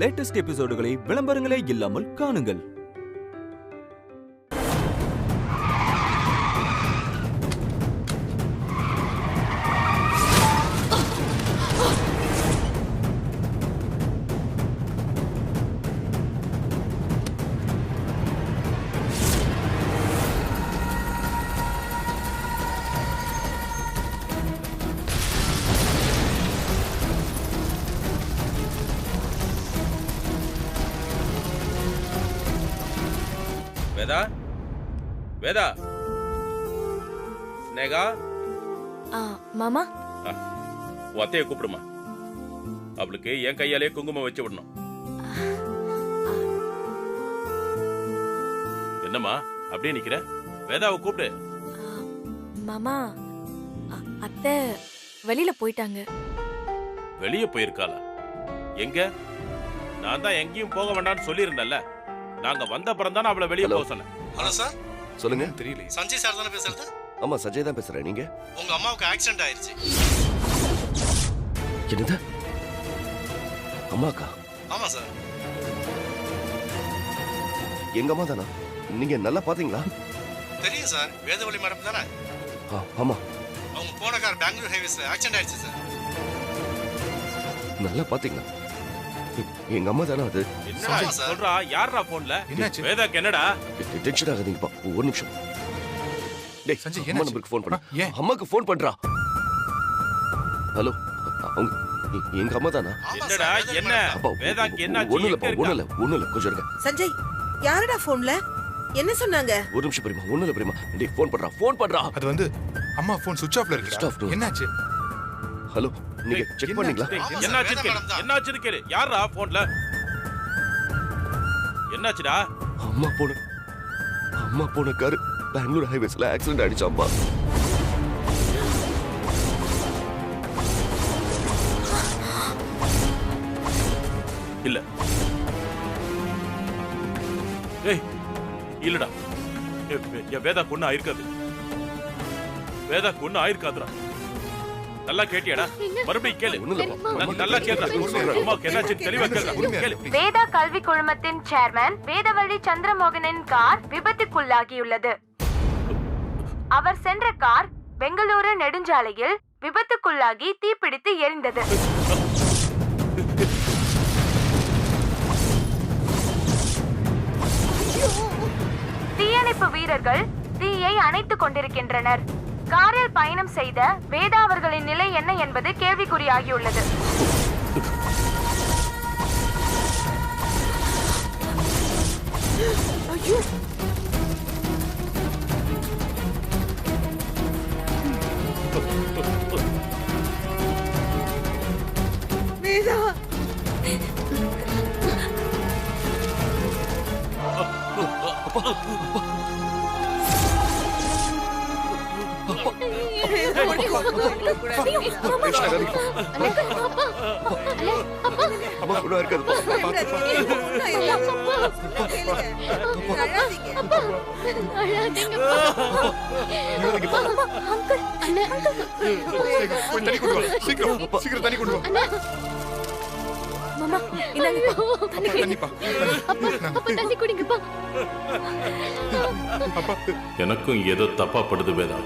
Latest எபிசோடுகளை விளம்பரங்களே இல்லாமல் காணுங்கள். வேதா வேதா ஸ்னேகா மாமா உன் அத்தையை கூப்பிடுமா. அவளுக்கு என் கையாலே குங்குமம் வச்சு விடணும். என்னம்மா அப்படியே நிக்கிற? வேதாவை கூப்பிடு. மாமா அத்தை வெளியில போயிட்டாங்க. வெளியே போயிருக்காளா? எங்க? நான் தான் எங்கேயும் போக வேண்டாம்னு சொல்லியிருந்தேன்ல. நாங்க வந்த அப்புறம் தான் அவளை வெளியே போக சொன்னேன். ஹலோ சார், சொல்லுங்க. தெரியல. சஞ்சய் சார் தானே பேசுறது? ஆமா, சஞ்சய் தான் பேசுறேன். நீங்க? உங்க அம்மாவுக்கு ஆக்சிடென்ட் ஆயிருச்சு. என்னது? அம்மாக்கா? ஆமா சார். எங்க அம்மா தானா? நீங்க நல்லா பாத்தீங்களா? தெரியும் சார், வேதவழி மேடம் தானே? ஆமா. அவங்க போன கார் பெங்களூர் ஹைவேஸ்ல ஆக்சிடென்ட் ஆயிருச்சு சார். நல்லா பாத்தீங்களா? எங்க அம்மா தானா அது? என்னடா சொல்றா? யாரா போன்ல? என்னாச்சு? வேதாக்கு என்னடா? டென்ஷன் ஆகாதீங்கப்பா, ஒரு நிமிஷம். டேய் சஞ்சய், அம்மா நம்பருக்கு ஃபோன் பண்ணு. அம்மாக்கு ஃபோன் பண்றா. ஹலோ, அவங்க எங்க அம்மா தானா? என்னடா என்ன? வேதாக்கு என்னாச்சு? ஒண்ணும் இல்ல, கொஞ்சம் இருங்க. சஞ்சய், யாரடா போன்ல? என்ன சொன்னாங்க? ஒரு நிமிஷம் பிரிமா, ஒண்ணும் இல்ல பிரிமா. டேய் ஃபோன் பண்றா. அது வந்து அம்மா ஃபோன் சுவிட்ச் ஆஃப்ல இருக்கு. என்னாச்சு? ஹலோ, நீங்க செக் பண்ணீங்களா? என்னாச்சுன்னு கேளு. யாரா போன்ல? என்னாச்சுடா? அம்மா போன கார் பெங்களூர் ஹைவேஸ்ல ஆக்சிடென்ட் ஆயிடுச்சாம்பா. இல்ல ஏய் இல்லடா, வேதா கொண்டு ஆயிருக்காது. வேதா கொண்டு ஆயிருக்காதுடா. நல்லா கேட்டியாடா? மறுபடியும் கேளு. நல்லா கேளுடா. அம்மாக்கு என்னாச்சு தெளிவா கேளு. வேதா கல்வி குழுமத்தின் சேர்மன் வேதவழி சந்திரமோகனின் கார் விபத்துக்குள்ளாகியுள்ளது. அவர் சென்ற கார் பெங்களூரு நெடுஞ்சாலையில் விபத்துக்குள்ளாகி தீப்பிடித்து எரிந்தது. தீயணைப்பு வீரர்கள் தீயை அணைத்துக் கொண்டிருக்கின்றனர். காரில் பயணம் செய்த வேதா அவர்களின் நிலை என்ன என்பது கேள்விக்குறியாகியுள்ளது. வேதா, அம்மா கூட இருக்காது. சீக்கிரம் தண்ணி கொண்டு வா. மாமா தண்ணி குடிங்கப்பா. எனக்கும் ஏதோ தப்பா படுது வேதா.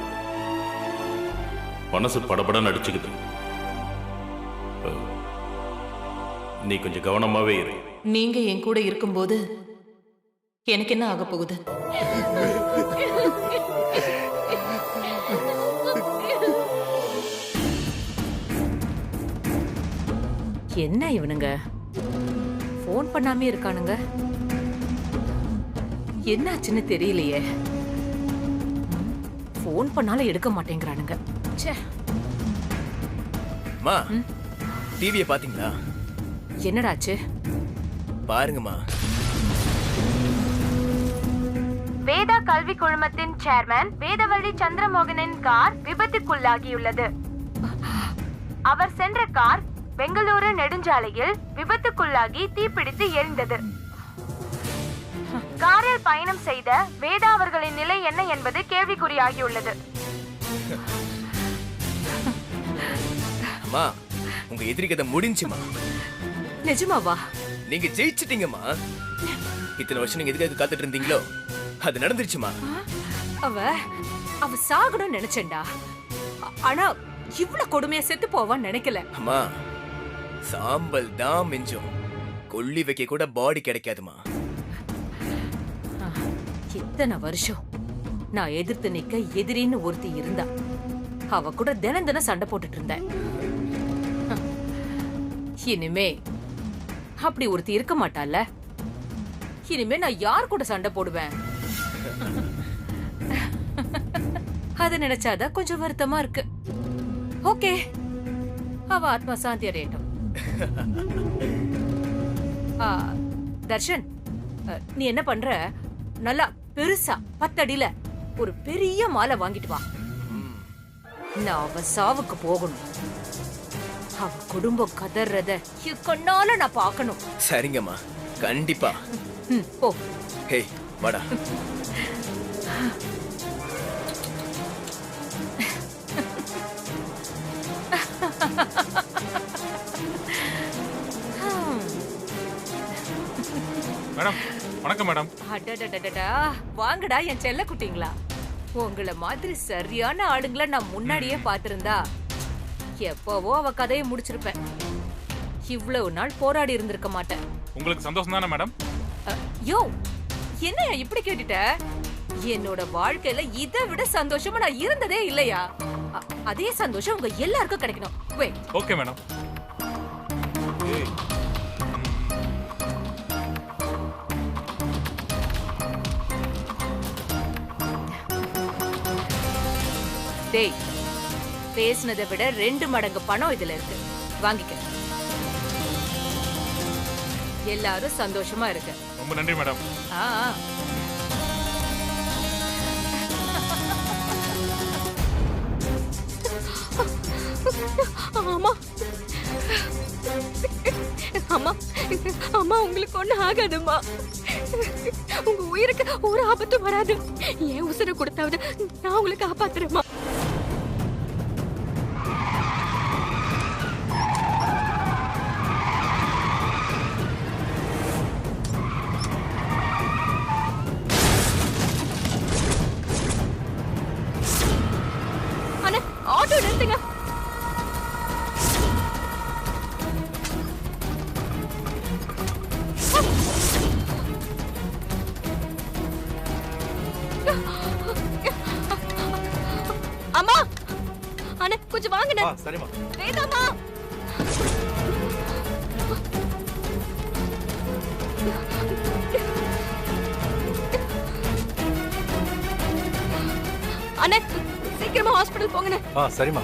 மனசு படபடன்னு அடிச்சுக்குது. நீ கொஞ்சம் கவனமாவே இரு. நீங்க என் கூட இருக்கும்போது எனக்கு என்ன ஆக போகுது? என்ன இவனுங்க போன் பண்ணாமே இருக்கானுங்க? என்னாச்சுன்னு தெரியலையே. போன் பண்ணாலும் எடுக்க மாட்டேங்கிறானுங்க. மா, டிவியை பாத்தீங்களா? என்னடாச்சு? பாருங்கம்மா. வேதா கல்வி குழுமத்தின் சேர்மன் வேதவழி சந்திரமோகனின் கார் விபத்துக்குள்ளாகியுள்ளது. அவர் சென்ற கார் பெங்களூரு நெடுஞ்சாலையில் விபத்துக்குள்ளாகி தீப்பிடித்து எரிந்தது. காரில் பயணம் செய்த வேதா அவர்களின் நிலை என்ன என்பது கேள்விக்குறியாகியுள்ளது. அம்மா, உங்க எதிரி கதை முடிஞ்சுமா? நிஜமாவா? நீங்க ஜெயிச்சிட்டீங்கம்மா. இத்தனை வருஷம் நீங்க எதுக்காக காத்துட்டு இருந்தீங்களோ அது நடந்துருச்சுமா. அவ சாகணும்னு நினைச்சேன்டா. ஆனா இவ்வளவு கொடுமையா செத்து போவான்னு நினைக்கல. அம்மா, சாம்பல் தான் மிஞ்சும், கொல்லி வைக்க கூட பாடி கிடைக்காதுமா. இத்தனை வருஷம் நான் எதிர்த்து நிக்க எதிரின்னு ஒருத்தி இருந்தா. அவ கூட தினம் தினம் சண்டை போட்டுட்டு இருந்தேன். இனிமே அப்படி ஒருத்தி இருக்க மாட்டால. இனிமே நான் யார் கூட சண்டை போடுவேன்? அத நினைச்சாதான் கொஞ்சம் வருத்தமா இருக்கு. ஓகே, அவ ஆத்மா சாந்தி அடையட்டும். தர்ஷன், நீ என்ன பண்ற? நல்லா பெருசா 10 அடியில ஒரு பெரிய மாலை வாங்கிட்டு வா. நான் அவ சாவுக்கு போகணும். அவ குடும்பம் கதறத கண்ணால நான் பார்க்கணும். சரிங்கம்மா, கண்டிப்பா. போ. ஹே, வாடா. மேடம், வணக்கம் மேடம். அடடடடடா, வாங்கடா என் செல்ல குட்டிங்களா. உங்களை மாதிரி சரியான ஆளுங்களை நான் முன்னாடியே பாத்திருந்தா எப்பவோ அவ கதையை முடிச்சிருப்பேன். இவ்வளவு நாள் போராடி இருந்திருக்க மாட்டேன். உங்களுக்கு சந்தோஷம் தானே மேடம்? யோ, என்ன இப்படி கேட்டுட்ட? என்னோட வாழ்க்கையில இதை விட சந்தோஷமா நான் இருந்ததே இல்லையா? அதே சந்தோஷம் உங்க எல்லாருக்கும் கிடைக்கணும். Okay madam. டேய், பேசினதை விட 2 மடங்கு பணம் இதுல இருக்கு, வாங்கிக்க. எல்லாரும் சந்தோஷமா இருக்க. ரொம்ப நன்றி மேடம். ஆமா அம்மா, அம்மா உங்களுக்கு ஒண்ணு ஆகாதும்மா. உங்க உயிருக்கு ஒரு ஆபத்தும் வராது. ஏன் உசுரை கொடுத்தாவது நான் உங்களுக்கு காப்பாத்துறேம்மா. அண்ணா, ஆட்டோ நிறுத்துங்க. அம்மா, அண்ணா கொஞ்சம் வாங்கண்ணா. சரிம்மா. வேதாம்மா. அண்ணா சீக்கிரமா ஹாஸ்பிடல் போங்கண்ணே. சரிம்மா.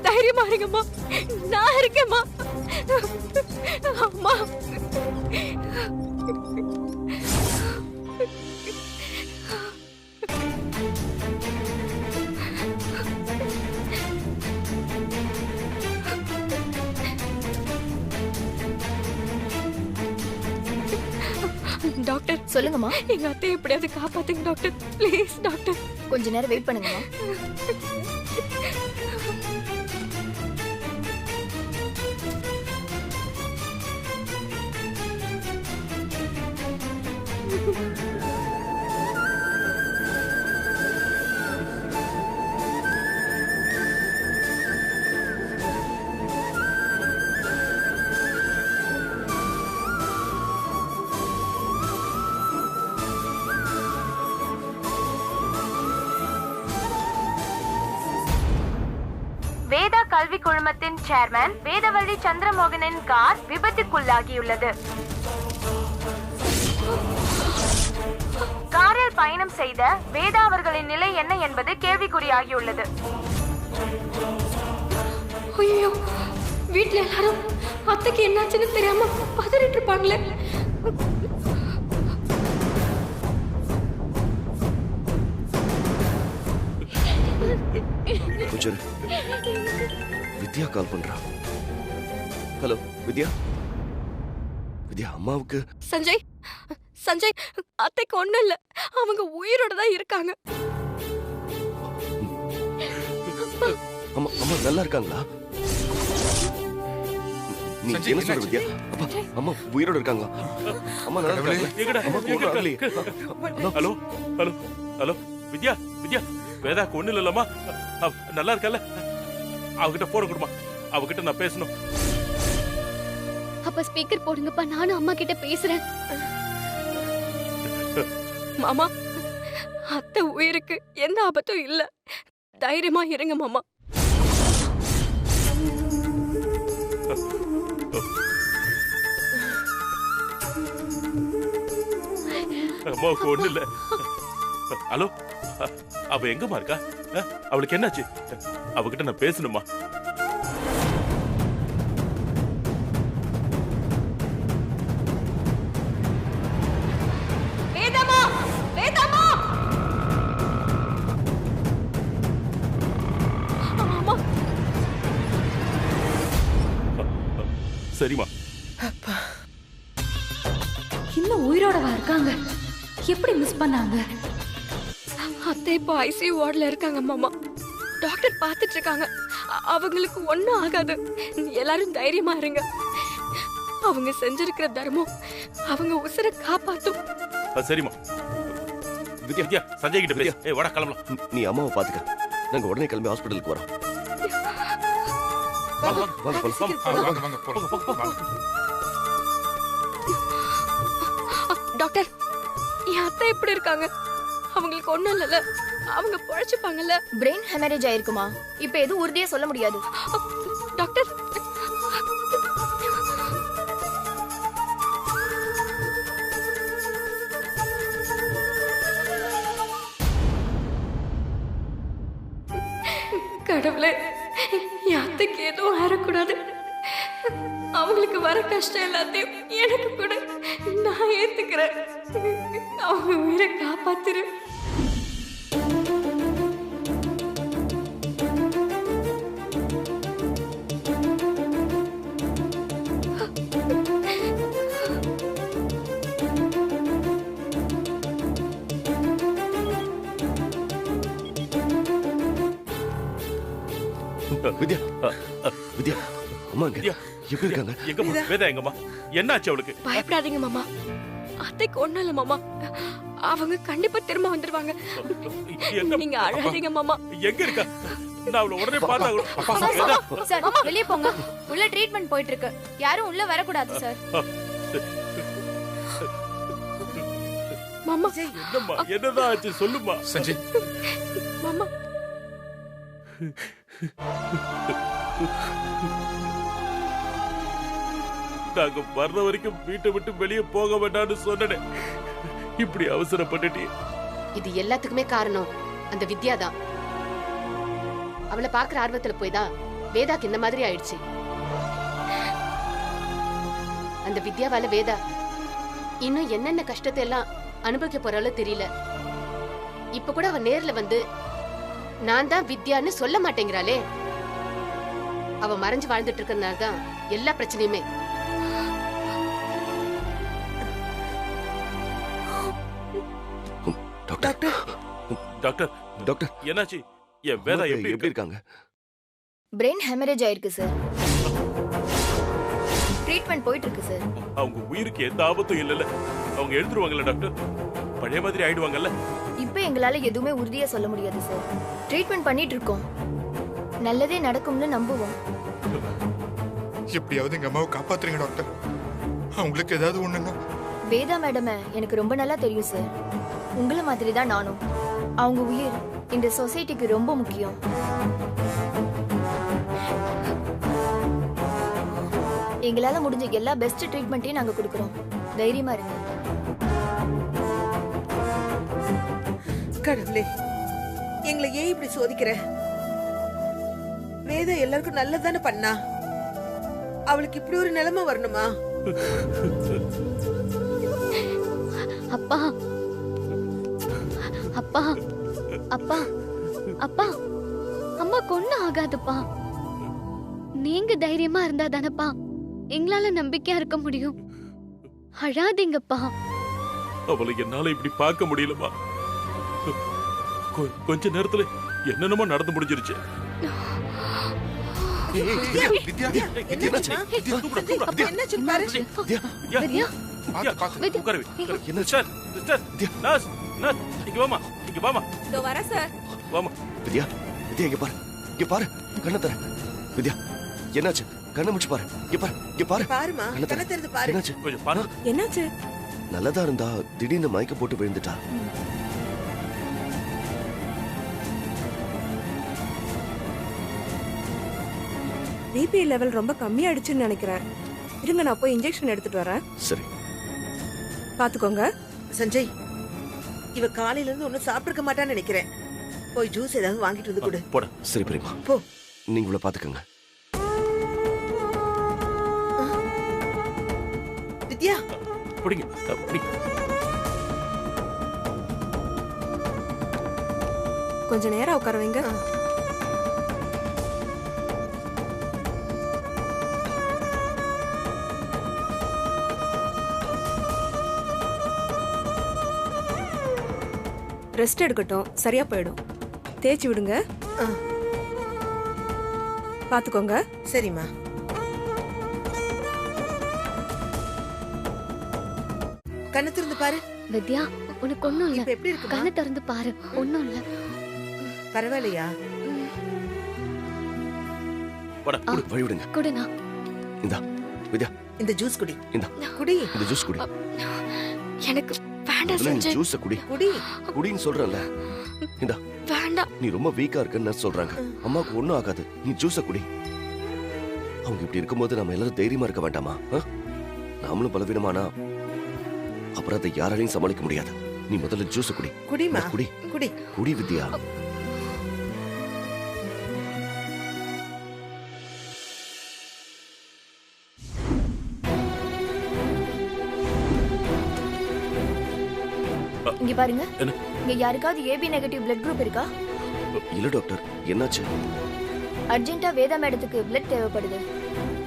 தைரியமா இருங்கம்மா, நான் இருக்கேம்மா. அம்மா, டாக்டர் சொல்லுங்கம்மா. எங்க அத்தை எப்படியாவது காப்பாத்துங்க டாக்டர், ப்ளீஸ் டாக்டர். கொஞ்ச நேரம் வெயிட் பண்ணுங்கம்மா. வேதா கல்வி குழுமத்தின் சேர்மன் வேதவள்ளி சந்திரமோகனின் கார் விபத்துக்குள்ளாகியுள்ளது. காரில் பயணம் செய்த வேதா அவர்களின் நிலை என்ன என்பது கேள்விக்குறியாகியுள்ளது. ஐயோ, வீட்டுல எல்லாரும் அத்தைக்கு என்னாச்சுன்னு தெரியாம பதறிட்டு இருப்பாங்களே. கொஞ்சம் வித்யா கால் பண்றா. ஹலோ வித்யா. வித்யா, அம்மாவுக்கு சஞ்சய் சஞ்சய் அத்தைக்கு ஒண்ணும் இல்ல, அவங்க உயிரோட தான் இருக்காங்க. அம்மா அம்மா நல்லா இருக்காங்களா? நீ என்ன சொல்ற வித்யா? அப்பா அம்மா உயிரோட இருக்காங்களா? அம்மா நல்லா இருக்காங்களா? அம்மா கூட வரலையே. ஹலோ ஹலோ ஹலோ வித்யா வித்யா, வேதாக்கு ஒண்ணு இல்லம்மா, நல்லா இருக்கல? அவகிட்ட போன் கொடுமா, அவகிட்ட நான் பேசணும். அப்ப ஸ்பீக்கர் போடுங்கப்பா, நானும் அம்மா கிட்ட பேசுறேன். மாமா, அத்தை உயிருக்கு எந்த ஆபத்தும் இல்ல, தைரியமா இருங்க மாமா. அம்மாவுக்கு ஒண்ணு இல்ல. ஹலோ, அவ எங்கம்மா இருக்கா? அவளுக்கு என்னாச்சு? அவகிட்ட நான் பேசணுமா? வேதாமா, வேதாமா. அம்மா, சரிம்மா. இன்னும் உயிரோடவா இருக்காங்க? எப்படி மிஸ் பண்ணாங்க? அத்தை இப்போ ஐசியூ வார்டுல இருக்காங்க மாமா. டாக்டர் பார்த்துட்டு இருக்காங்க. அவங்களுக்கு ஒண்ணும் ஆகாது, எல்லாரும் தைரியமா இருங்க. அவங்க செஞ்சிருக்கிற தர்மம் அவங்க உசுரை காப்பாத்தும். சரிம்மா. வித்யா, சஞ்சய் கிட்ட பேசு. ஏய் வாடா கிளம்பலாம். நீ அம்மாவை பாத்துக்க, நாங்க உடனே கிளம்பி ஹாஸ்பிடலுக்கு வரோம். வாங்க வாங்க போலாம். வாங்க வாங்க போலாம். டாக்டர், என் அத்தை எப்படி இருக்காங்க? அவங்களுக்கு ஒண்ணும் இல்லல, அவங்க பொழைச்சுப்பாங்கல்ல? Brain haemorrhage ஆயிருக்குமா? இப்ப எதுவும் உறுதியா சொல்ல முடியாது. டாக்டர், கடவுளே, என் அத்தைக்கு எதுவும் ஆறக்கூடாது. அவங்களுக்கு வர கஷ்டம் எல்லாத்தையும் எனக்கு கூட நான் ஏத்துக்கிறேன். அவங்க உயிரை காப்பாத்துரு. வித்யா, வித்யா, அம்மா எங்க? எப்படி இருக்காங்க? எங்கம்மா வேதா? எங்கம்மா? என்னாச்சு அவளுக்கு? பயப்படாதீங்க மாமா, அத்தைக்கு ஒண்ணும் இல்ல மாமா. அவங்க கண்டிப்பா திரும்ப வந்துருவாங்க. நீங்க அழாதீங்க மாமா. எங்க இருக்கா? நான் அவளை உடனே பார்த்தா. சார் வெளியே போங்க, உள்ள ட்ரீட்மெண்ட் போயிட்டு இருக்கு, யாரும் உள்ள வரக்கூடாது சார். மாமா, என்னம்மா என்னதான் ஆச்சு சொல்லுமா? சஞ்சய், மாமா, நாங்க வர்ற வரைக்கும் வீட்டை விட்டு வெளியே போக வேண்டாம்னு சொன்னேன். இப்படி அவசரப்பட்டுட்டே. இது எல்லாத்துக்குமே காரணம் அந்த வித்யா தான். அவளை பாக்குற ஆர்வத்துல போய் தான் வேதாக்கு இந்த மாதிரி ஆயிடுச்சு. அந்த வித்யாவால வேதா இன்னும் என்னென்ன கஷ்டத்தை எல்லாம் அனுபவிக்க போறாளோ தெரியல. இப்ப கூட அவ நேர்ல வந்து நான் தான் வித்யான்னு சொல்ல மாட்டேங்கிறாளே. அவ மறைஞ்சு வாழ்ந்துட்டு இருக்கிறதுனால தான் எல்லா பிரச்சனையுமே. டாக்டர், டாக்டர், டாக்டர், என்னாச்சு? என் வேதா எப்படி இருக்காங்க? பிரெயின் ஹெமரேஜ் ஆயிருக்கு சார். ட்ரீட்மெண்ட் போயிட்டு இருக்கு சார். அவங்க உயிருக்கு எந்த ஆபத்தும் இல்லல. அவங்க எழுந்துருவாங்கல்ல டாக்டர்? பழைய மாதிரி ஆயிடுவாங்கல்ல? இப்போ எங்களால எதுவுமே உறுதியா சொல்ல முடியாது சார். ட்ரீட்மெண்ட் பண்ணிட்டு இருக்கோம், நல்லதே நடக்கும்னு நம்புவோம். எப்படியாவது எங்க அம்மாவை காப்பாத்துறீங்க டாக்டர். அவங்களுக்கு ஏதாவது ஒண்ணுன்னா. வேதா மேடம் எனக்கு ரொம்ப நல்லா தெரியும் சார். உங்களை மாதிரி தான் நானும். அவங்க உயிர் இந்த சொசைட்டிக்கு ரொம்ப முக்கியம். எங்களால முடிஞ்ச எல்லா பெஸ்ட் ட்ரீட்மெண்ட்டையும் நாங்க கொடுக்கறோம். தைரியமா இருங்க. கடவுளே, எங்களை ஏன் இப்படி சோதிக்கிற? வேதா எல்லாருக்கும் நல்லதானே பண்ணா, அவளுக்கு இப்படி ஒரு நிலைமை வரணுமா? அப்பா, அப்பா, அப்பா, அப்பா, அம்மா கொன்னு ஆகாதுப்பா. நீங்க தைரியமா இருந்தா தானப்பா எங்களால நம்பிக்கையா இருக்க முடியும்? அழாதீங்கப்பா. அவளை என்னால இப்படி பார்க்க முடியலமா. கொஞ்ச நேரத்துல என்னென்னமோ நடந்து முடிஞ்சிருச்சு. வித்யா, வித்யா இங்க பாரு, இங்க பாரு, கண்ணை தர. வித்யா, என்னாச்சு? கண்ணை முடிச்சு பாரு, இங்க பாரு, இங்க பாரு. பாருமா, கண்ணை திறந்து பாரு. என்னாச்சு? கொஞ்சம் பாரு. என்னாச்சு? நல்லதா இருந்தா திடீர்னு மயக்க போட்டு விழுந்துட்டா. பிபி லெவல் ரொம்ப கம்மியாயிடுச்சுன்னு நினைக்கிறேன். இருங்க, நான் போய் இன்ஜெக்ஷன் எடுத்துட்டு வரேன். சரி, பாத்துக்கோங்க. சஞ்சய், இவ காலையில இருந்து ஒன்னும் சாப்பிட்டுக்க மாட்டான்னு நினைக்கிறேன். போய் ஜூஸ் ஏதாவது வாங்கிட்டு வந்து கொடு. போட. சரி பிரியமா, போ. நீங்க இவ்வளவு பாத்துக்கங்க. வித்யா, பிடிங்க, பிடிங்க. கொஞ்ச நேரம் உட்கார வைங்க. ரெஸ்ட் எடுக்கட்டும், சரியா போயிடும். தேய்ச்சி விடுங்க. பாத்துக்கோங்க. சரிம்மா. கண்ணை திறந்து பாரு. வித்யா, உனக்கு ஒண்ணும் இல்ல. இப்ப எப்படி இருக்கு? கண்ணை திறந்து பாரு, ஒண்ணும் இல்ல. பரவாயில்லையா? போட, வழி விடுங்க. குடுனா. இந்தா வித்யா, இந்த ஜூஸ் குடி. இந்தா குடி. இந்த ஜூஸ் குடி. எனக்கு வேண்டாம் முதல்ல நீ சஞ்சய். ஜூஸ் குடி. குடி. குடின்னு சொல்றேன்ல. இந்தா. வேண்டாம். நீ ரொம்ப வீக்கா இருக்கன்னு சொல்றாங்க. அம்மாவுக்கு ஒண்ணும் ஆகாது. நீ ஜூஸ குடி. அவங்க இப்படி இருக்கும்போது நம்ம எல்லாரும் தைரியமா இருக்க வேண்டாமா? நாமளும் பலவீனமானா அப்புறம் அதை யாராலையும் சமாளிக்க முடியாது. நீ முதல்ல ஜூஸ் குடி. குடிமா. குடி. குடி. குடி வித்யா. இங்க பாருங்க. என்ன? இங்க யாருக்காவது ஏபி நெகட்டிவ் பிளட் குரூப் இருக்கா? இல்ல டாக்டர், என்னாச்சு? அர்ஜென்ட்டா வேதா மேடத்துக்கு பிளட் தேவைப்படுது.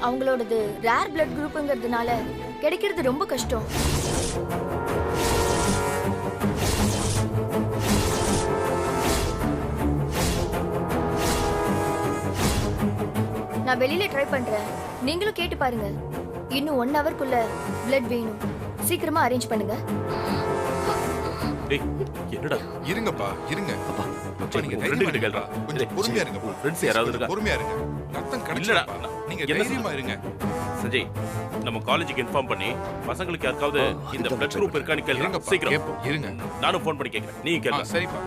அவங்களோடது ரேர் பிளட் குரூப்ங்கிறதுனால கிடைக்கிறது ரொம்ப கஷ்டம். நான் வெளியில ட்ரை பண்றேன், நீங்களும் கேட்டு பாருங்க. இன்னும் 1 ஹவர்க்குள்ள பிளட் வேணும். சீக்கிரமா அரேஞ்ச் பண்ணுங்க. டேய், என்னடா? இருங்கப்பா, இருங்க. அப்பா, நீங்க உன் friend கிட்ட கேளுடா. கொஞ்சம் பொறுமையா இருங்க. உன் friends யாராவது இருக்கா? பொறுமையா இருங்க. ரத்தம் இல்லடா. கிடைச்சடா. நீங்க என்ன தைரியமா இருங்க. சஞ்சய், நம்ம காலேஜுக்கு இன்ஃபார்ம் பண்ணி பசங்களுக்கு யாருக்காவது இந்த அதுதான் பிளட் குரூப் இருக்கான்னு கேளுங்க. இருங்கப்பா, சீக்கிரம். கேப்போம். இருங்க. நானும் ஃபோன் பண்ணி கேக்குறேன். நீ கேளு. சரிப்பா.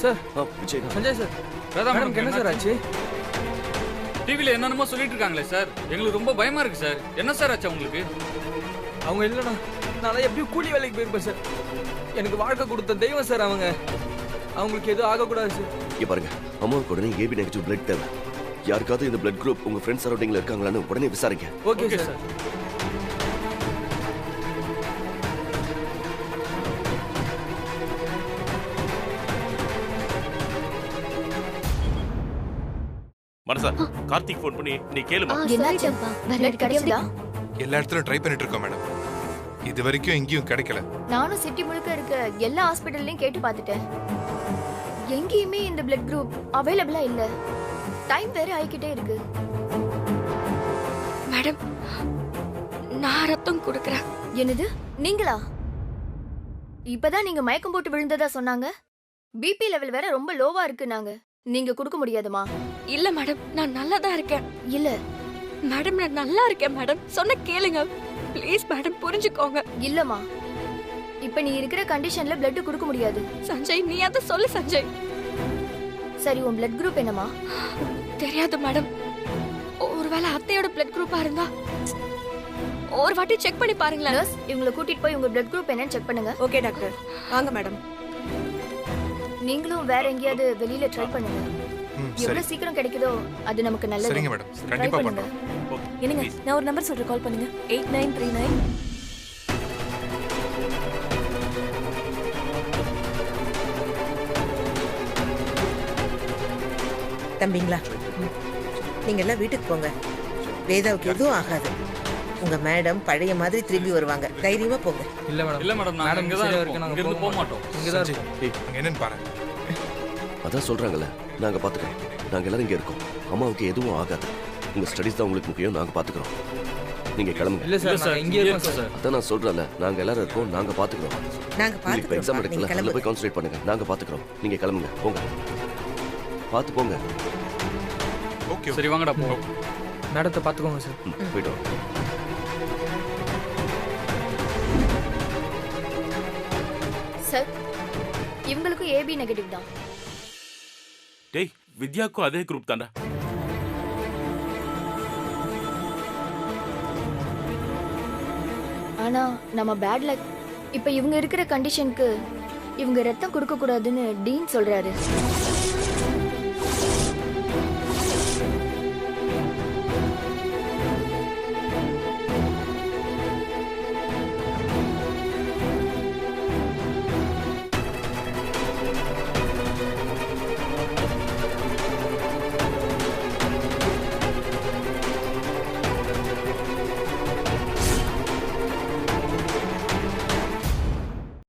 சார், விஜய் சஞ்சய் சார், ராதா மேடம்க்கு என்ன சார் ஆச்சு? டிவில என்னென்னமோ சொல்லிட்டு இருக்காங்களே சார், எங்களுக்கு ரொம்ப பயமா இருக்கு சார். என்ன சார் ஆச்சு உங்களுக்கு? அவங்க இல்லைண்ணா, நான் எப்படியும் கூலி வேலைக்கு போயிருப்பேன் சார். எனக்கு வாழ்க்கை கொடுத்த தெய்வம் சார் அவங்க. அவங்களுக்கு எதுவும் ஆகக்கூடாது சார். இங்க பாருங்க, அம்மாவுக்கு உடனே ஏபி நெகட்டிவ் பிளட் தேவை. யாருக்காவது இந்த பிளட் குரூப் உங்க ஃப்ரெண்ட்ஸ் சரௌண்டிங்ல இருக்காங்களான்னு உடனே விசாரிங்க. Okay sir. Manasa, Karthik phone பண்ணி நீ கேளுமா. என்னாச்சுப்பா? பிளட் கிடைச்சதா? எல்லா இடத்துலயும் ட்ரை பண்ணிட்டு இருக்கோம் மேடம். இது வரைக்கும் எங்கேயும் கிடைக்கல. நானும் சிட்டி முழுக்க இருக்க எல்லா ஹாஸ்பிடல்லையும் கேட்டு பார்த்துட்டேன். எங்கேயுமே இந்த பிளட் குரூப் அவைலபிளா இல்ல. டைம் வேற ஆயிக்கிட்டே இருக்கு. மேடம், நான் ரத்தம் கொடுக்கறேன். என்னது? நீங்களா? இப்பதான் நீங்க மயக்கம் போட்டு விழுந்ததா சொன்னாங்க. பிபி லெவல் வேற ரொம்ப லோவா இருக்கு. நீங்க கொடுக்க முடியாதுமா? இல்ல மேடம், நான் நல்லா தான் இருக்கேன். இல்ல மேடம், நான் நல்லா இருக்கேன் மேடம். சொன்ன கேளுங்க ப்ளீஸ் மேடம், புரிஞ்சுக்கோங்க. இல்லம்மா, இப்ப நீ இருக்கிற கண்டிஷன்ல பிளட் கொடுக்க முடியாது. சஞ்சய், நீ அத சொல்லு சஞ்சய். சரி, உன் பிளட் குரூப் என்னமா? தெரியாது மேடம். ஒருவேளை அத்தையோட பிளட் குரூப்பா இருந்தா ஒரு வாட்டி செக் பண்ணி பாருங்களேன். நர்ஸ், இவங்களை கூட்டிட்டு போய் உங்க பிளட் குரூப் என்னன்னு செக் பண்ணுங்க. ஓகே டாக்டர், வாங்க மேடம். நீங்களும் வேற எங்கேயாவது வெளியில ட்ரை பண்ணுங்க. சரி எவ்வளவு சீக்கிரம் கிடைக்குதோ அது நமக்கு நல்லது. சரிங்க மேடம் Try கண்டிப்பா பண்ணுங்க. பண்றோம். என்னங்க நான் ஒரு நம்பர் சொல்றேன், கால் பண்ணுங்க. 8939. தம்பிங்களா நீங்க எல்லாம் வீட்டுக்கு போங்க. வேதாவுக்கு எதுவும் ஆகாது. உங்க மேடம் பழைய மாதிரி திரும்பி வருவாங்க. தைரியமா போங்க. இல்ல மேடம் இல்ல மேடம் நாங்க இங்க தான் இருக்கோம். இங்க இருந்து போக மாட்டோம். இங்க தான் இருக்கோம். அங்க என்னன்னு பாரு. அதான் சொல்றாங்கல்ல, நாங்க பாத்துக்கிறோம். நாங்க எல்லாரும் இங்க இருக்கோம். அம்மாவுக்கு எதுவும் ஆகாது. உங்க ஸ்டடீஸ் தான் உங்களுக்கு முக்கியம். நாங்க பாத்துக்கிறோம். நீங்க கிளம்புங்க. இல்ல சார் நாங்க இங்கே இருக்கோம் சார். அதான் நான் சொல்றேன்ல, நாங்க எல்லாரும் இருக்கோம். நாங்க பாத்துக்கிறோம். நாங்க உங்களுக்கு எக்ஸாம் பாத்துக்கிறோம். எடுக்கல. நீங்க அதுல கிளம்புங்க. போய் கான்சென்ட்ரேட் பண்ணுங்க. நாங்க பாத்துக்கிறோம். நீங்க கிளம்புங்க. போங்க. பாத்து போங்க. ஓகே சரி வாங்கடா போ. மேடத்தை பாத்துக்கோங்க சார். போய்ட்டு வாங்க. சார் இவங்களுக்கும் ஏபி நெகட்டிவ் தான். டேய் வித்யாக்கும் அதே குரூப் தான்டா. ஆனா நம்ம பேட் லக். இப்ப இவங்க இருக்கிற கண்டிஷனுக்கு இவங்க ரத்தம் கொடுக்க கூடாதுன்னு டீன் சொல்றாரு.